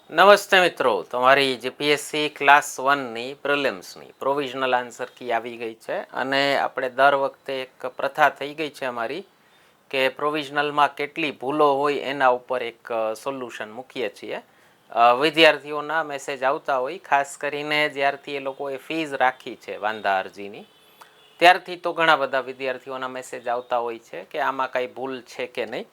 નમસ્તે મિત્રો, તમારી જીપીએસસી ક્લાસ 1ની પ્રિલિમ્સની પ્રોવિઝનલ આન્સર કી આવી ગઈ છે અને આપણે દર વખતે એક પ્રથા થઈ ગઈ છે અમારી કે પ્રોવિઝનલમાં કેટલી ભૂલો હોય એના ઉપર એક સોલ્યુશન મૂકીએ છીએ. વિદ્યાર્થીઓના મેસેજ આવતા હોય, ખાસ કરીને જ્યારથી એ લોકોએ ફીઝ રાખી છે વાંધા અરજીની ત્યારથી તો ઘણા બધા વિદ્યાર્થીઓના મેસેજ આવતા હોય છે કે આમાં કાંઈ ભૂલ છે કે નહીં.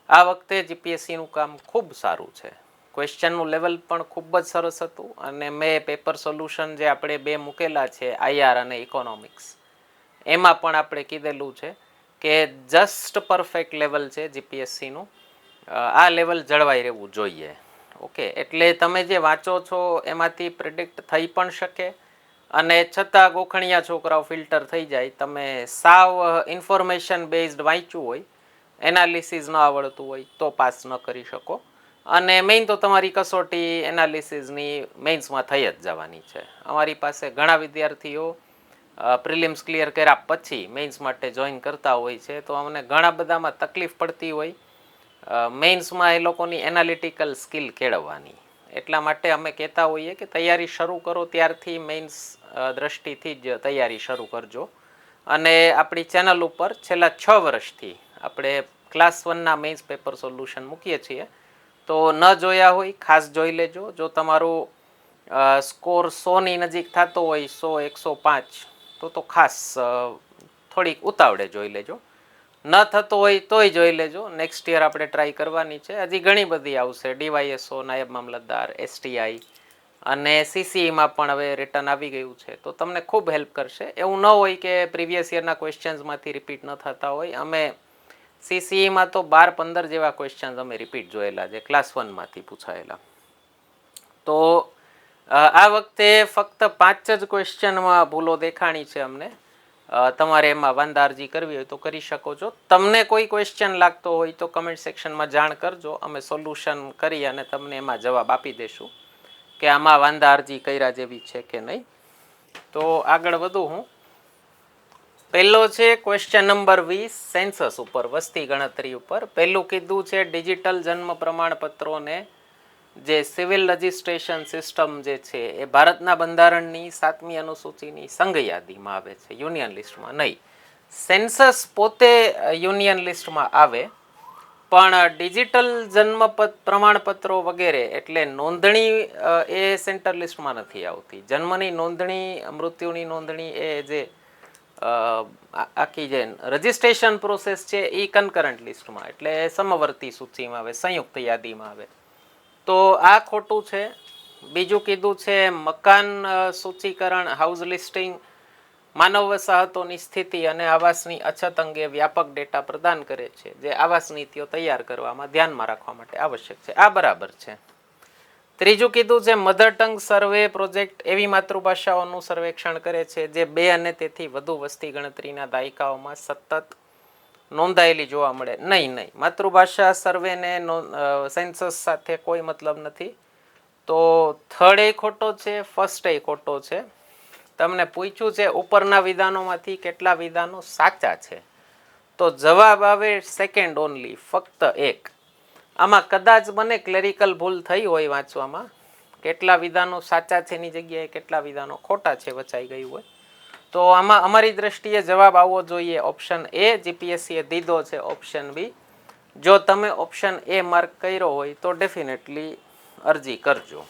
આ વખતે જીપીએસસીનું કામ ખૂબ સારું છે. ક્વેશ્ચનનું લેવલ પણ ખૂબ જ સરસ હતું અને મેં પેપર સોલ્યુશન જે આપણે બે મૂકેલા છે આઈઆર અને ઇકોનોમિક્સ, એમાં પણ આપણે કીધેલું છે કે જસ્ટ પરફેક્ટ લેવલ છે જીપીએસસીનું. આ લેવલ જળવાઈ રહેવું જોઈએ. ઓકે, એટલે તમે જે વાંચો છો એમાંથી પ્રિડિક્ટ થઈ પણ શકે અને છતાં ગોખણિયા છોકરાઓ ફિલ્ટર થઈ જાય. તમે સાવ ઇન્ફોર્મેશન બેઝડ વાંચ્યું હોય, એનાલિસિસ ન આવડતું હોય તો પાસ ન કરી શકો. અને મેઇન તો તમારી કસોટી એનાલિસિસની મેઇન્સમાં થઈ જ જવાની છે. અમારી પાસે ઘણા વિદ્યાર્થીઓ પ્રિલિમ્સ ક્લિયર કર્યા પછી મેઇન્સ માટે જોઈન કરતા હોય છે, તો અમને ઘણા બધામાં તકલીફ પડતી હોય મેઇન્સમાં એ લોકોની એનાલિટિકલ સ્કિલ કેળવવાની. એટલા માટે અમે કહેતા હોઈએ કે તૈયારી શરૂ કરો ત્યારથી મેઇન્સ દ્રષ્ટિથી જ તૈયારી શરૂ કરજો. અને આપણી ચેનલ ઉપર છેલ્લા 6 વર્ષથી આપણે ક્લાસ 1ના મેઇન્સ પેપર સોલ્યુશન મૂકીએ છીએ. તો ન જોયા હોય ખાસ જોઈ લેજો. જો તમારું સ્કોર 100ની નજીક થતો હોય, 100, 105, તો ખાસ થોડીક ઉતાવળે જોઈ લેજો. ન થતો હોય તોય જોઈ લેજો. નેક્સ્ટ યર આપણે ટ્રાય કરવાની છે. હજી ઘણી બધી આવશે, ડીવાયએસઓ, નાયબ મામલતદાર, એસટીઆઈ અને સીસીઈમાં પણ હવે રિટર્ન આવી ગયું છે, તો તમને ખૂબ હેલ્પ કરશે. એવું ન હોય કે પ્રીવિયસ યરના ક્વેશ્ચન્સમાંથી રિપીટ ન થતા હોય. અમે સીસીઈમાં તો 12-15 જેવા ક્વેશ્ચન્સ અમે રિપીટ જોયેલા છે ક્લાસ 1માંથી પૂછાયેલા. તો આ વખતે ફક્ત 5 જ ક્વેશ્ચનમાં ભૂલો દેખાણી છે અમને. તમારે એમાં વાંધા અરજી કરવી હોય તો કરી શકો છો. તમને કોઈ ક્વેશ્ચન લાગતો હોય તો કમેન્ટ સેક્શનમાં જાણ કરજો. અમે સોલ્યુશન કરી અને તમને એમાં જવાબ આપી દઈશું કે આમાં વાંધા અરજી કર્યા જેવી છે કે નહીં. તો આગળ વધું હું. પહેલો છે ક્વેશ્ચન નંબર 20 સેન્સસ ઉપર, વસ્તી ગણતરી ઉપર. પહેલું કીધું છે ડિજિટલ જન્મ પ્રમાણપત્રોને જે સિવિલ રજિસ્ટ્રેશન સિસ્ટમ જે છે એ ભારતના બંધારણની 7મી અનુસૂચિની સંઘ યાદીમાં આવે છે, યુનિયન લિસ્ટમાં નહીં. સેન્સસ પોતે યુનિયન લિસ્ટમાં આવે, પણ ડિજિટલ જન્મ પ્રમાણપત્રો વગેરે એટલે નોંધણી એ સેન્ટર લિસ્ટમાં નથી આવતી. જન્મની નોંધણી, મૃત્યુની નોંધણી એ જે આખી જે રજિસ્ટ્રેશન પ્રોસેસ છે એ કન્કરન્ટ લિસ્ટમાં એટલે સમવર્તી સૂચિમાં આવે, સંયુક્ત યાદીમાં આવે. તો આ ખોટું છે. બીજું કીધું છે મકાન સૂચિકરણ, હાઉસ લિસ્ટિંગ માનવ વસાહતોની સ્થિતિ અને આવાસની અછત અંગે વ્યાપક ડેટા પ્રદાન કરે છે, જે આવાસ નીતિઓ તૈયાર કરવામાં ધ્યાનમાં રાખવા માટે આવશ્યક છે. આ બરાબર છે. ત્રીજું કીધું છે મધર ટંગ સર્વે પ્રોજેક્ટ એવી માતૃભાષાઓનું સર્વેક્ષણ કરે છે જે 2 અને તેથી વધુ વસ્તી ગણતરીના દાયકાઓમાં સતત નોંધાયેલી જોવા મળે. નહીં, માતૃભાષા સર્વેને સેન્સસ સાથે કોઈ મતલબ નથી. તો થર્ડ એ ખોટો છે, ફર્સ્ટ એ ખોટો છે. તમને પૂછ્યું છે ઉપરના વિધાનોમાંથી કેટલા વિધાનો સાચા છે, તો જવાબ આવે સેકન્ડ ઓનલી, ફક્ત 1. આમાં કદાચ મને ક્લેરિકલ ભૂલ થઈ હોય વાંચવામાં, કેટલા વિધાનો સાચા છે એની જગ્યાએ કેટલા વિધાનો ખોટા છે વચાઈ ગયું હોય. તો આમાં અમારી દ્રષ્ટિએ જવાબ આવવો જોઈએ ઓપ્શન એ. જીપીએસસીએ દીધો છે ઓપ્શન બી. જો તમે ઓપ્શન એ માર્ક કર્યો હોય તો ડેફિનેટલી અરજી કરજો.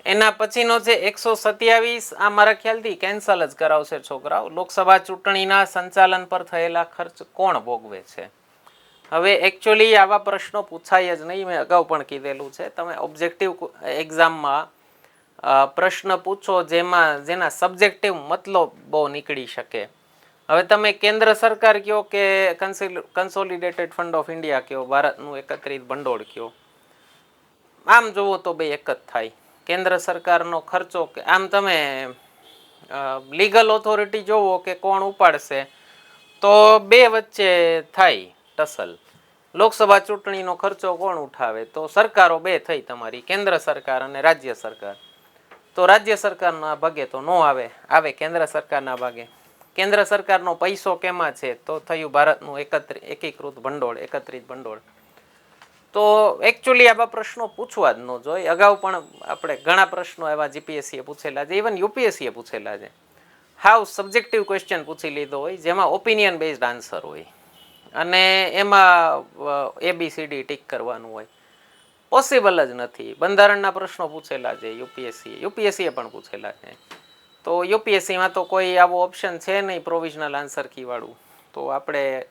એના પછીનો છે 127. આ મારા ખ્યાલથી કેન્સલ જ કરાવશે છોકરાઓ. લોકસભા ચૂંટણીના સંચાલન પર થયેલા ખર્ચ કોણ ભોગવે છે? હવે એકચ્યુઅલી આવા પ્રશ્નો પૂછાય જ નહીં. મેં અગાઉ પણ કીધેલું છે, તમે ઓબ્જેક્ટિવ એક્ઝામમાં પ્રશ્ન પૂછો જેના સબ્જેક્ટિવ મતલબો નીકળી શકે. હવે તમે કેન્દ્ર સરકાર કયો કે કન્સોલિડેટેડ ફંડ ઓફ ઇન્ડિયા કયો, ભારતનું એકત્રિત ભંડોળ કયો, આમ જોવો તો બે એક જ થાય. કેન્દ્ર સરકારનો ખર્ચો કે આમ તમે લીગલ ઓથોરિટી જોવો કે કોણ ઉપાડશે તો બે વચ્ચે થાય ટસલ. લોકસભા ચૂંટણીનો ખર્ચો કોણ ઉઠાવે તો સરકારો બે થઈ તમારી, કેન્દ્ર સરકાર અને રાજ્ય સરકાર. તો રાજ્ય સરકારના ભાગે તો નો આવે કેન્દ્ર સરકારના ભાગે. કેન્દ્ર સરકારનો પૈસો કેમાં છે તો થયું ભારતનું એકીકૃત ભંડોળ, એકત્રિત ભંડોળ. તો એકચ્યુઅલી આવા પ્રશ્નો પૂછવા જ ન જોઈએ. અગાઉ પણ આપણે ઘણા પ્રશ્નો એવા જીપીએસસીએ પૂછેલા છે, ઇવન યુપીએસસીએ પૂછેલા છે. હાવ સબ્જેક્ટિવ ક્વેશ્ચન પૂછી લીધો હોય જેમાં ઓપિનિયન બેઝડ આન્સર હોય અને એમાં ABCD ટીક કરવાનું હોય. પોસિબલ જ નથી. બંધારણના પ્રશ્નો પૂછેલા છે યુપીએસસીએ પણ પૂછેલા છે. તો યુપીએસસીમાં તો કોઈ આવો ઓપ્શન છે નહીં પ્રોવિઝનલ આન્સર કી વાળું. તો આપણે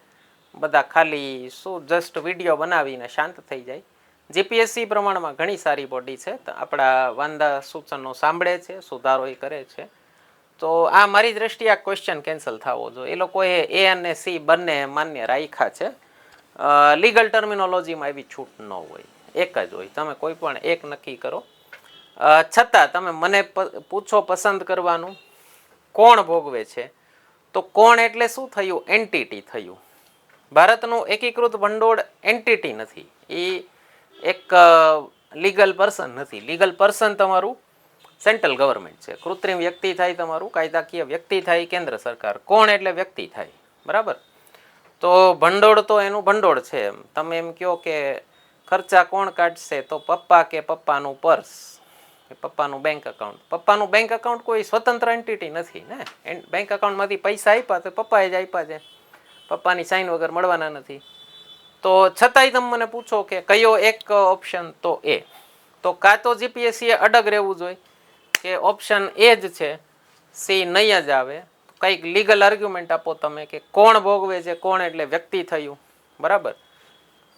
બધા ખાલી શું જસ્ટ વિડીયો બનાવીને શાંત થઈ જાય. જીપીએસસી પ્રમાણમાં ઘણી સારી બોડી છે. આપણા વાંધા સૂચનો સાંભળે છે, સુધારો એ કરે છે. તો આ મારી દ્રષ્ટિએ આ ક્વેશ્ચન કેન્સલ થવો જોઈએ. એ લોકોએ A અને C બંને માન્ય રાખ્યા છે. લીગલ ટર્મિનોલોજીમાં એવી છૂટ ન હોય, એક જ હોય. તમે કોઈ પણ એક નક્કી કરો. છતાં તમે મને પૂછો પસંદ કરવાનું કોણ ભોગવે છે, તો કોણ એટલે શું થયું? એન્ટિટી થયું. ભારતનું એકીકૃત ભંડોળ એન્ટિટી નથી, એ એક લીગલ પર્સન નથી. લીગલ પર્સન તમારું સેન્ટ્રલ ગવર્મેન્ટ છે. કૃત્રિમ વ્યક્તિ થાય તમારું કાયદાકીય વ્યક્તિ થાય કેન્દ્ર સરકાર. કોણ એટલે વ્યક્તિ થાય, બરાબર? તો ભંડોળ તો એનું ભંડોળ છે. તમે એમ કહો કે ખર્ચા કોણ કાઢશે, તો પપ્પા કે પપ્પાનું પર્સ, પપ્પાનું બેંક એકાઉન્ટ. પપ્પાનું બેંક એકાઉન્ટ કોઈ સ્વતંત્ર એન્ટિટી નથી ને. બેંક એકાઉન્ટમાંથી પૈસા આપ્યા તો પપ્પાએ જ આપ્યા છે, પપ્પાની સાઇન વગર મળવાના નથી. તો છતાંય તમે મને પૂછો કે કયો એક ઓપ્શન, તો એ. તો કાં તો જીપીએસસીએ અડગ રહેવું જોઈએ કે ઓપ્શન એ જ છે, સી નહીં જ આવે. કંઈક લીગલ આર્ગ્યુમેન્ટ આપો તમે કે કોણ ભોગવે છે, કોણ એટલે વ્યક્તિ થયું, બરાબર?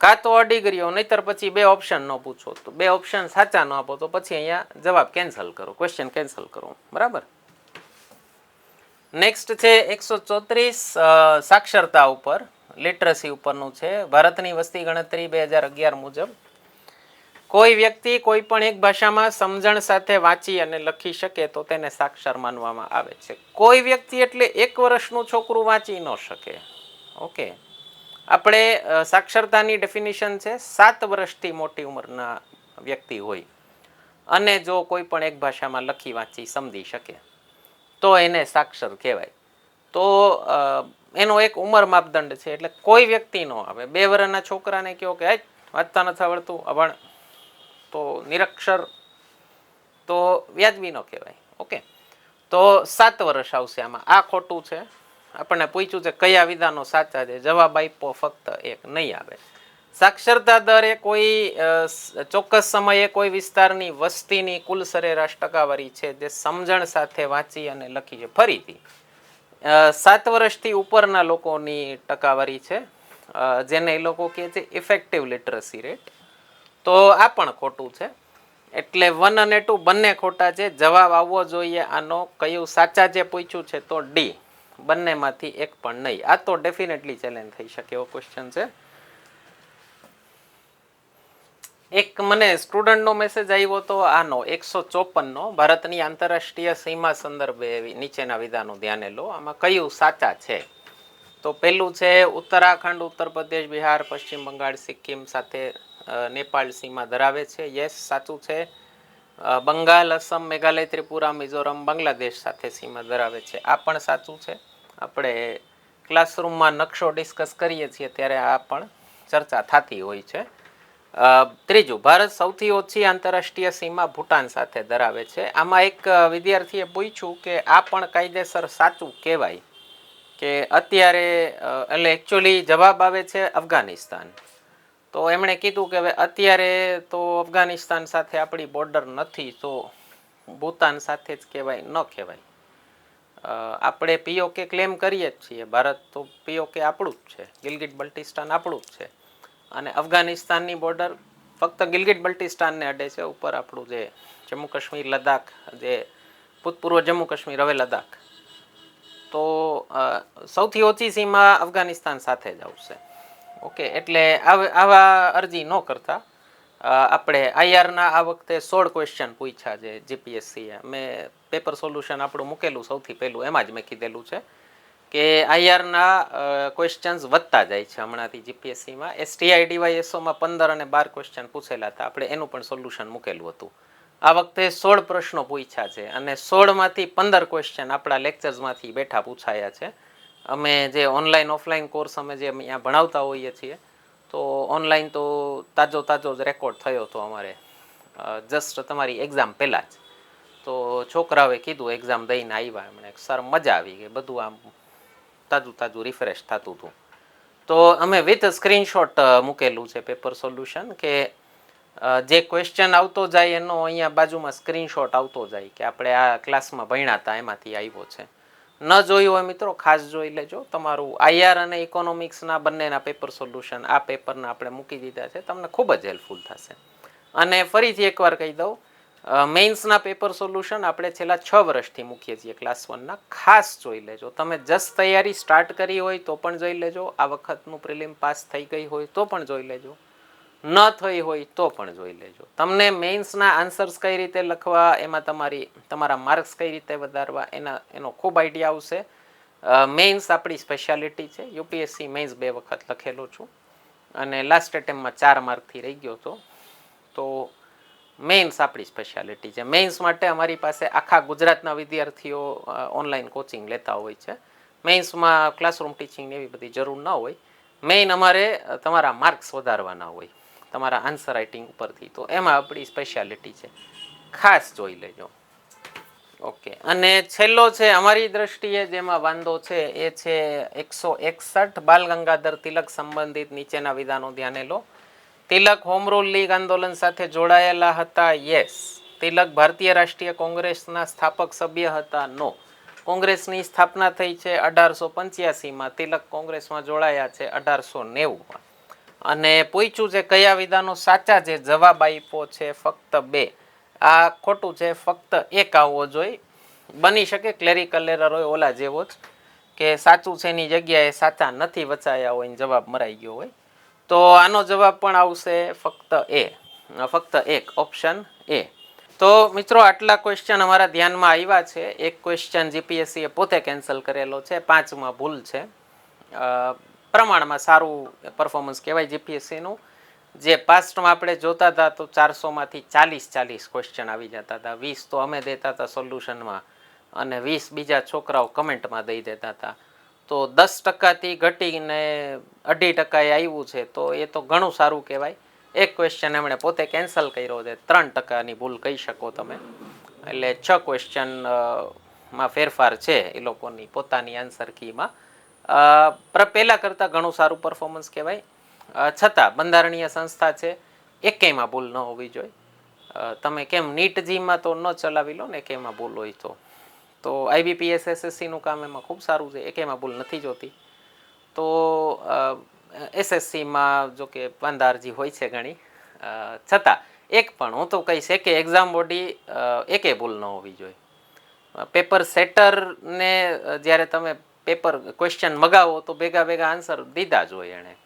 કાં તો અડી રહ્યો, નહીતર પછી બે ઓપ્શન ન પૂછો. તો બે ઓપ્શન સાચા ન આપો તો પછી અહીંયા જવાબ કેન્સલ કરો, ક્વેશ્ચન કેન્સલ કરો, બરાબર? નેક્સ્ટ છે 134 સાક્ષરતા ઉપર, લિટરસી ઉપરનું છે. ભારતની વસ્તી ગણતરી 2011 મુજબ કોઈ વ્યક્તિ કોઈ પણ એક ભાષામાં સમજણ સાથે વાંચી અને લખી શકે તો તેને સાક્ષર માનવામાં આવે છે. કોઈ વ્યક્તિ એટલે 1 વર્ષનું છોકરું વાંચી ન શકે. ઓકે, આપણે સાક્ષરતાની ડેફિનેશન છે 7 વર્ષથી મોટી ઉંમરના વ્યક્તિ હોય અને જો કોઈ પણ એક ભાષામાં લખી વાંચી સમજી શકે તો એને સાક્ષર કહેવાય. તો એનો એક ઉંમર માપદંડ છે, એટલે કોઈ વ્યક્તિ નો આવે. 2 વર્ષના છોકરાને કહો કે વાંચતા નથી આવડતું, અભણ, તો નિરક્ષર, તો વ્યાજબી ન કહેવાય. ઓકે, તો 7 વર્ષ આવશે આમાં. આ ખોટું છે. આપણને પૂછ્યું છે કયા વિધાનો સાચા છે, જવાબ આપ્યો ફક્ત એક, નહીં આવે. સાક્ષરતા દર એ કોઈ ચોક્કસ સમયે કોઈ વિસ્તારની વસ્તીની કુલ સરેરાશ ટકાવારી છે જે સમજણ સાથે વાંચી અને લખી છે. ફરીથી 7 વર્ષથી ઉપરના લોકોની ટકાવારી છે, જેને એ લોકો કહે છે ઇફેક્ટિવ લિટરસી રેટ. તો આ પણ ખોટું છે. એટલે 1 અને 2 બંને ખોટા છે. જવાબ આવવો જોઈએ આનો કયું સાચા જે પૂછ્યું છે તો ડી, બંનેમાંથી એક પણ નહીં. આ તો ડેફિનેટલી ચેલેન્જ થઈ શકે એવો ક્વેશ્ચન છે. એક મને સ્ટુડન્ટનો મેસેજ આવ્યો હતો આનો 154નો, ભારતની આંતરરાષ્ટ્રીય સીમા સંદર્ભે નીચેના વિધાનો ધ્યાને લો, આમાં કયું સાચા છે? તો પહેલું છે ઉત્તરાખંડ, ઉત્તર પ્રદેશ, બિહાર, પશ્ચિમ બંગાળ, સિક્કિમ સાથે નેપાળ સીમા ધરાવે છે. યસ, સાચું છે. બંગાળ, અસમ, મેઘાલય, ત્રિપુરા, મિઝોરમ, બાંગ્લાદેશ સાથે સીમા ધરાવે છે. આ પણ સાચું છે. આપણે ક્લાસરૂમમાં નકશો ડિસ્કસ કરીએ છીએ ત્યારે આ પણ ચર્ચા થતી હોય છે. ત્રીજું, ભારત સૌથી ઓછી આંતરરાષ્ટ્રીય સીમા ભૂટાન સાથે ધરાવે છે. આમાં એક વિદ્યાર્થીએ પૂછ્યું કે આ પણ કાયદેસર સાચું કહેવાય કે અત્યારે, એટલે એકચ્યુઅલી જવાબ આવે છે અફઘાનિસ્તાન. તો એમણે કીધું કે હવે અત્યારે તો અફઘાનિસ્તાન સાથે આપણી બોર્ડર નથી, તો ભૂતાન સાથે જ કહેવાય, ન કહેવાય. આપણે પીઓકે ક્લેમ કરીએ જ છીએ. ભારત તો પીઓકે આપણું જ છે, ગિલગિટ બલ્ટિસ્તાન આપણું જ છે. અને અફઘાનિસ્તાનની બોર્ડર ફક્ત ગિલગિટ બલ્ટિસ્તાનને અડે છે. ઉપર આપણું જે જમ્મુ કાશ્મીર, લદ્દાખ, જે ભૂતપૂર્વ જમ્મુ કાશ્મીર, હવે લદ્દાખ. તો સૌથી ઓછી સીમા અફઘાનિસ્તાન સાથે જ આવશે. ઓકે, એટલે આવા અરજી ન કરતા આપણે આઈઆરના આ વખતે 16 ક્વેશ્ચન પૂછ્યા છે જીપીએસસીએ. મેં પેપર સોલ્યુશન આપણું મૂકેલું સૌથી પહેલું, એમાં જ મેં કીધેલું છે કે આઈઆરના ક્વેશ્ચન્સ વધતા જાય છે હમણાંથી જીપીએસસીમાં. STI-DYSOમાં 15 અને 12 ક્વેશ્ચન પૂછેલા હતા, આપણે એનું પણ સોલ્યુશન મૂકેલું હતું. આ વખતે 16 પ્રશ્નો પૂછ્યા છે અને 16માંથી 15 ક્વેશ્ચન આપણા લેક્ચર્સમાંથી બેઠા પૂછાયા છે. અમે જે ઓનલાઈન ઓફલાઈન કોર્સ અમે જે અહીંયા ભણાવતા હોઈએ છીએ તો ઓનલાઈન તો તાજો તાજો જ રેકોર્ડ થયો હતો અમારે જસ્ટ તમારી એક્ઝામ પહેલાં જ. તો છોકરાઓએ કીધું એક્ઝામ દઈને આવ્યા એમણે સર મજા આવી ગઈ, બધું આમ તાજું તાજું રિફ્રેશ થતું હતું. તો અમે વિથ સ્ક્રીનશોટ મૂકેલું છે પેપર સોલ્યુશન, કે જે ક્વેશ્ચન આવતો જાય એનો અહીંયા બાજુમાં સ્ક્રીનશોટ આવતો જાય કે આપણે આ ક્લાસમાં ભણ્યા હતા એમાંથી આવ્યો છે. ન જોયું હોય મિત્રો ખાસ જોઈ લેજો. તમારું આઈઆર અને ઇકોનોમિક્સના બંનેના પેપર સોલ્યુશન આ પેપરના આપણે મૂકી દીધા છે, તમને ખૂબ જ હેલ્પફુલ થશે. અને ફરીથી એકવાર કહી દઉં, મેઇન્સના પેપર સોલ્યુશન આપણે છેલ્લા 6 વર્ષથી મૂકીએ છીએ ક્લાસ 1ના, ખાસ જોઈ લેજો. તમે જસ્ટ તૈયારી સ્ટાર્ટ કરી હોય તો પણ જોઈ લેજો, આ વખતનું પ્રિલિમ પાસ થઈ ગઈ હોય તો પણ જોઈ લેજો, ન થઈ હોય તો પણ જોઈ લેજો. તમને મેઇન્સના આન્સર્સ કઈ રીતે લખવા, એમાં તમારા માર્ક્સ કઈ રીતે વધારવા એનો ખૂબ આઈડિયા આવશે. મેઇન્સ આપણી સ્પેશિયાલિટી છે. યુપીએસસી મેઇન્સ 2 વખત લખેલો છું અને લાસ્ટ એટેમ્પમાં 4 માર્કથી રહી ગયો હતો. તો મેઇન્સ આપણી સ્પેશિયાલિટી છે. મેઇન્સ માટે અમારી પાસે આખા ગુજરાતના વિદ્યાર્થીઓ ઓનલાઈન કોચિંગ લેતા હોય છે. મેઇન્સમાં ક્લાસરૂમ ટીચિંગની એવી બધી જરૂર ન હોય. મેઇન અમારે તમારા માર્ક્સ વધારવાના હોય તમારા આન્સર રાઇટિંગ ઉપરથી, તો એમાં આપણી સ્પેશિયાલિટી છે, ખાસ જોઈ લેજો. ઓકે, અને છેલ્લો છે અમારી દ્રષ્ટિએ જેમાં વાંધો છે એ છે 161 બાલ ગંગાધર તિલક સંબંધિત નીચેના વિધાનો ધ્યાને લો. તિલક હોમ રૂલ લીગ આંદોલન સાથે જોડાયેલા હતા? યસ. તિલક ભારતીય રાષ્ટ્રીય કોંગ્રેસના સ્થાપક સભ્ય હતા? નો. કોંગ્રેસની સ્થાપના થઈ છે 1885માં, તિલક કોંગ્રેસમાં જોડાયા છે 1890માં. અને પૂછ્યું છે કયા વિધાનો સાચા છે, જવાબ આપ્યો છે ફક્ત 2. આ ખોટું છે, ફક્ત 1 આવવો જોઈએ. બની શકે ક્લેરિકલ એરર હોય ઓલા જેવો જ, કે સાચું છે એની જગ્યાએ સાચા નથી વચાયા હોય ને જવાબ મરાઈ ગયો હોય. તો આનો જવાબ પણ આવશે ફક્ત ફક્ત 1, ઓપ્શન એ. તો મિત્રો આટલા ક્વેશ્ચન અમારા ધ્યાનમાં આવ્યા છે. એક ક્વેશ્ચન જીપીએસસીએ પોતે કેન્સલ કરેલો છે, 5માં ભૂલ છે. પ્રમાણમાં સારું પરફોર્મન્સ કહેવાય જીપીએસસીનું. જે પાસ્ટમાં આપણે જોતા હતા તો 400માંથી 40 ક્વેશ્ચન આવી જતા હતા, 20 તો અમે દેતા હતા સોલ્યુશનમાં અને 20 બીજા છોકરાઓ કમેન્ટમાં દઈ દેતા હતા. તો 10%થી ઘટીને 2.5% આવ્યું છે, તો એ તો ઘણું સારું કહેવાય. એક ક્વેશ્ચન એમણે પોતે કેન્સલ કર્યો છે, 3%ની ભૂલ કહી શકો તમે. એટલે 6 ક્વેશ્ચનમાં ફેરફાર છે એ લોકોની પોતાની આન્સર કીમાં. પહેલાં કરતાં ઘણું સારું પરફોર્મન્સ કહેવાય. છતાં બંધારણીય સંસ્થા છે, એકેયમાં ભૂલ ન હોવી જોઈએ. તમે કેમ નીટજીમાં તો ન ચલાવી લો ને એકેયમાં ભૂલ હોય તો આઈબીપીએસ એસએસસીનું કામ એમાં ખૂબ સારું છે, એકેયમાં ભૂલ નથી જોતી. તો એસએસસીમાં જો કે વાંધારજી હોય છે ઘણી, છતાં એક પણ હું તો કહીશ કે એક્ઝામ બોડી એકેય ભૂલ ન હોવી જોઈએ. પેપર સેટરને જ્યારે તમે પેપર ક્વેશ્ચન મગાવો તો ભેગા આન્સર દીધા જ હોય એણે.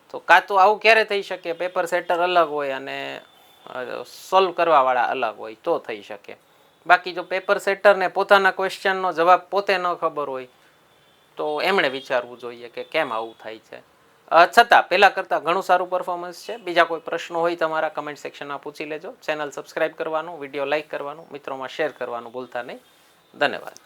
તો કાં તો આવું ક્યારે થઈ શકે, પેપર સેટર અલગ હોય અને સોલ્વ કરવાવાળા અલગ હોય તો થઈ શકે. બાકી જો પેપર સેટરને પોતાના ક્વેશ્ચનનો જવાબ પોતે ન ખબર હોય તો એમણે વિચારવું જોઈએ કે કેમ આવું થાય છે. છતાં પહેલાં કરતાં ઘણું સારું પરફોર્મન્સ છે. બીજા કોઈ પ્રશ્નો હોય તમારા કમેન્ટ સેક્શનમાં પૂછી લેજો. ચેનલ સબસ્ક્રાઈબ કરવાનું, વિડીયો લાઇક કરવાનું, મિત્રોમાં શેર કરવાનું ભૂલતા નહીં. ધન્યવાદ.